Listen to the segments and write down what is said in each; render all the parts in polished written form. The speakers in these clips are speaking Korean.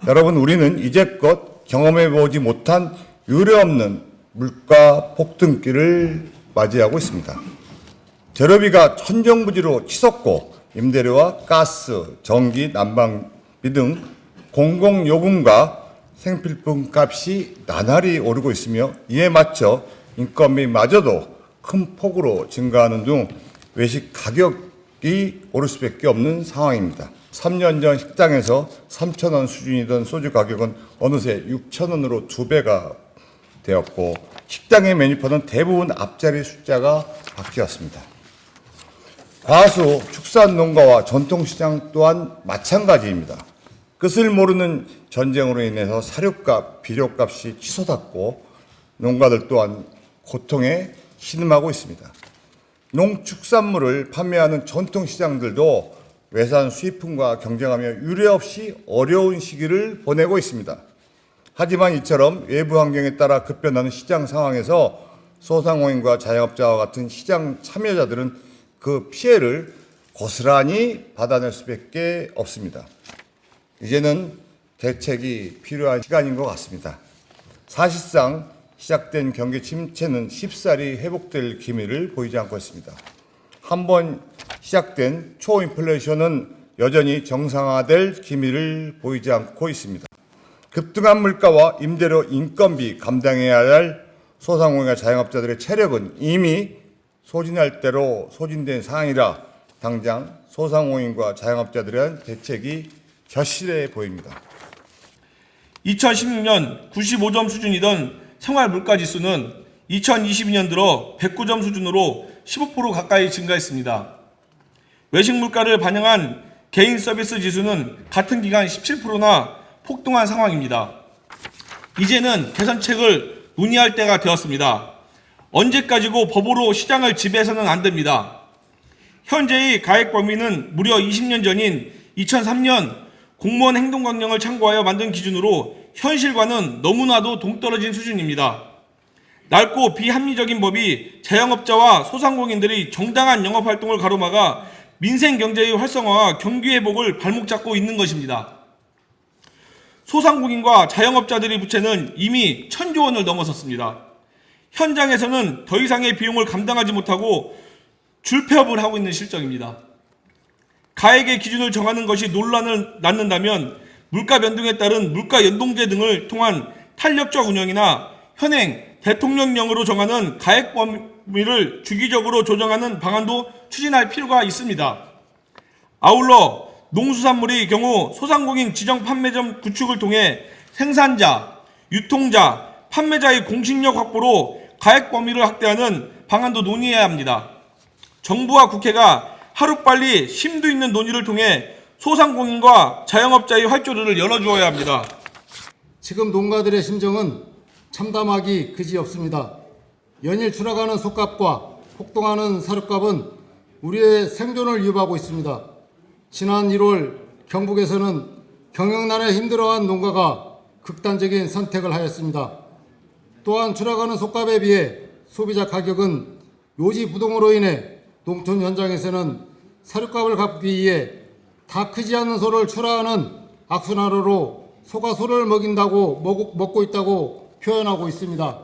여러분, 우리는 이제껏 경험해보지 못한 유례없는 물가 폭등기를 맞이하고 있습니다. 재료비가 천정부지로 치솟고 임대료와 가스, 전기, 난방비 등 공공요금과 생필품 값이 나날이 오르고 있으며 이에 맞춰 인건비마저도 큰 폭으로 증가하는 등 외식 가격이 오를 수밖에 없는 상황입니다. 3년 전 식당에서 3,000원 수준이던 소주 가격은 어느새 6,000원으로 2배가 되었고 식당의 메뉴판은 대부분 앞자리 숫자가 바뀌었습니다. 과수, 축산농가와 전통시장 또한 마찬가지입니다. 끝을 모르는 전쟁으로 인해서 사료값, 비료값이 치솟았고 농가들 또한 고통에 신음하고 있습니다. 농축산물을 판매하는 전통시장들도 외산 수입품과 경쟁하며 유례없이 어려운 시기를 보내고 있습니다. 하지만 이처럼 외부 환경에 따라 급변하는 시장 상황에서 소상공인과 자영업자와 같은 시장 참여자들은 그 피해를 고스란히 받아낼 수밖에 없습니다. 이제는 대책이 필요한 시간인 것 같습니다. 사실상 시작된 경기 침체는 쉽사리 회복될 기미를 보이지 않고 있습니다. 한번 시작된 초인플레이션은 여전히 정상화될 기미를 보이지 않고 있습니다. 급등한 물가와 임대료, 인건비 감당해야 할 소상공인과 자영업자들의 체력은 이미 소진할 대로 소진된 상황이라 당장 소상공인과 자영업자들에 대한 대책이 절실해 보입니다. 2016년 95점 수준이던 생활물가지수는 2022년 들어 109점 수준으로 15% 가까이 증가했습니다. 외식 물가를 반영한 개인 서비스 지수는 같은 기간 17%나 폭등한 상황입니다. 이제는 개선책을 논의할 때가 되었습니다. 언제까지고 법으로 시장을 지배해서는 안 됩니다. 현재의 가액 범위는 무려 20년 전인 2003년 공무원 행동강령을 참고하여 만든 기준으로 현실과는 너무나도 동떨어진 수준입니다. 낡고 비합리적인 법이 자영업자와 소상공인들이 정당한 영업활동을 가로막아 민생경제의 활성화와 경기회복을 발목 잡고 있는 것입니다. 소상공인과 자영업자들의 부채는 이미 1,000조 원을 넘어섰습니다. 현장에서는 더 이상의 비용을 감당하지 못하고 줄폐업을 하고 있는 실정입니다. 가액의 기준을 정하는 것이 논란을 낳는다면 물가 변동에 따른 물가 연동제 등을 통한 탄력적 운영이나 현행 대통령령으로 정하는 가액 범위를 주기적으로 조정하는 방안도 추진할 필요가 있습니다. 아울러 농수산물의 경우 소상공인 지정 판매점 구축을 통해 생산자, 유통자, 판매자의 공신력 확보로 가액 범위를 확대하는 방안도 논의해야 합니다. 정부와 국회가 하루빨리 심도 있는 논의를 통해 소상공인과 자영업자의 활조를 열어주어야 합니다. 지금 농가들의 심정은 참담하기 그지없습니다. 연일 추락하는 솥값과 폭등하는 사료값은 우리의 생존을 위협하고 있습니다. 지난 1월 경북에서는 경영난에 힘들어한 농가가 극단적인 선택을 하였습니다. 또한 추락하는 솥값에 비해 소비자 가격은 요지부동으로 인해 농촌 현장에서는 사료값을 갚기 위해 다 크지 않는 소를 출하하는 악순환으로 소가 소를 먹인다고 먹고 있다고 표현하고 있습니다.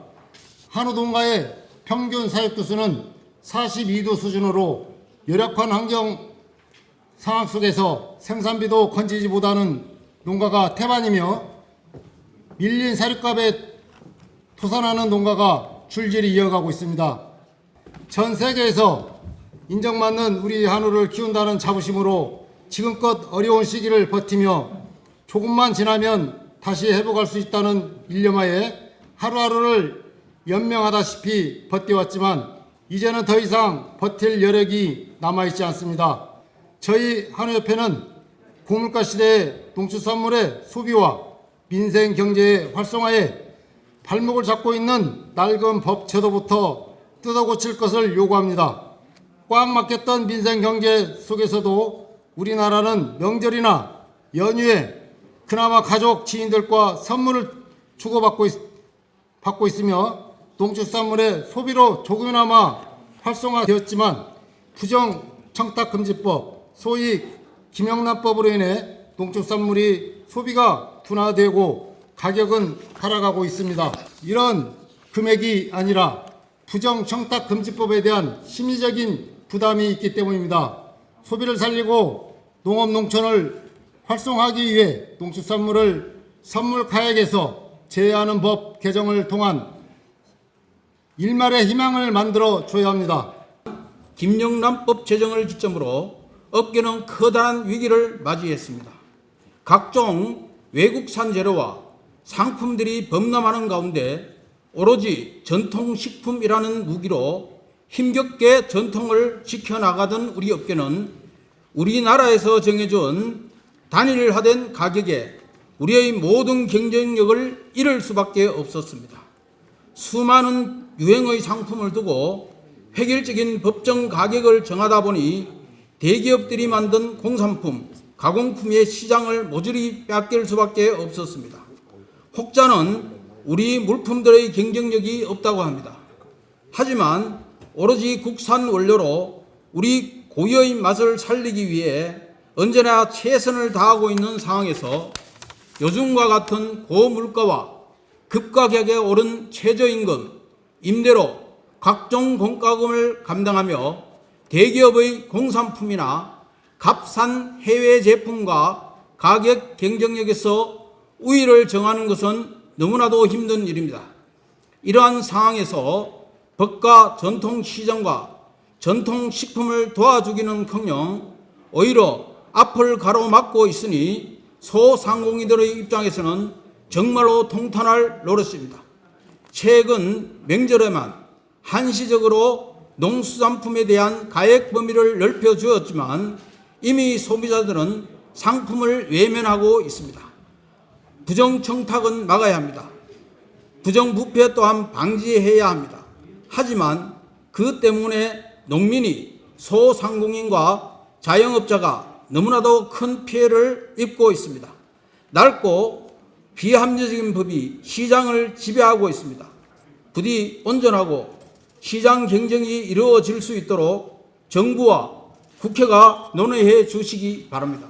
한우 농가의 평균 사육도수는 42도 수준으로 열악한 환경 상황 속에서 생산비도 건지지 못하는 농가가 태반이며 밀린 사료값에 도산하는 농가가 줄줄이 이어가고 있습니다. 전 세계에서 인정받는 우리 한우를 키운다는 자부심으로 지금껏 어려운 시기를 버티며 조금만 지나면 다시 회복할 수 있다는 일념하에 하루하루를 연명하다시피 버텨왔지만 이제는 더 이상 버틸 여력이 남아있지 않습니다. 저희 한우협회는 고물가 시대의 농축산물의 소비와 민생 경제의 활성화에 발목을 잡고 있는 낡은 법 제도부터 뜯어고칠 것을 요구합니다. 꽉 막혔던 민생 경제 속에서도 우리나라는 명절이나 연휴에 그나마 가족, 지인들과 선물을 주고받고 있으며 농축산물의 소비로 조금이나마 활성화되었지만 부정청탁금지법, 소위 김영란법으로 인해 농축산물이 소비가 둔화되고 가격은 하락하고 있습니다. 이런 금액이 아니라 부정청탁금지법에 대한 심리적인 부담이 있기 때문입니다. 소비를 살리고 농업 농촌을 활성화하기 위해 농수산물을 선물 가액에서 제외하는 법 개정을 통한 일말의 희망을 만들어 줘야 합니다. 김영란법 제정을 기점으로 업계는 커다란 위기를 맞이했습니다. 각종 외국산 재료와 상품들이 범람하는 가운데 오로지 전통식품이라는 무기로 힘겹게 전통을 지켜나가던 우리 업계는 우리나라에서 정해준 단일화된 가격에 우리의 모든 경쟁력을 잃을 수밖에 없었습니다. 수많은 유행의 상품을 두고 획일적인 법정 가격을 정하다 보니 대기업들이 만든 공산품, 가공품의 시장을 모조리 뺏길 수밖에 없었습니다. 혹자는 우리 물품들의 경쟁력이 없다고 합니다. 하지만 오로지 국산 원료로 우리 고유의 맛을 살리기 위해 언제나 최선을 다하고 있는 상황에서 요즘과 같은 고물가와 급가격에 오른 최저임금, 임대료, 각종 공과금을 감당하며 대기업의 공산품이나 값싼 해외 제품과 가격 경쟁력에서 우위를 정하는 것은 너무나도 힘든 일입니다. 이러한 상황에서 법과 전통시장과 전통식품을 도와주기는커녕 오히려 앞을 가로막고 있으니 소상공인들의 입장에서는 정말로 통탄할 노릇입니다. 최근 명절에만 한시적으로 농수산품에 대한 가액 범위를 넓혀주었지만 이미 소비자들은 상품을 외면하고 있습니다. 부정청탁은 막아야 합니다. 부정부패 또한 방지해야 합니다. 하지만 그 때문에 농민이 소상공인과 자영업자가 너무나도 큰 피해를 입고 있습니다. 낡고 비합리적인 법이 시장을 지배하고 있습니다. 부디 온전하고 시장 경쟁이 이루어질 수 있도록 정부와 국회가 논의해 주시기 바랍니다.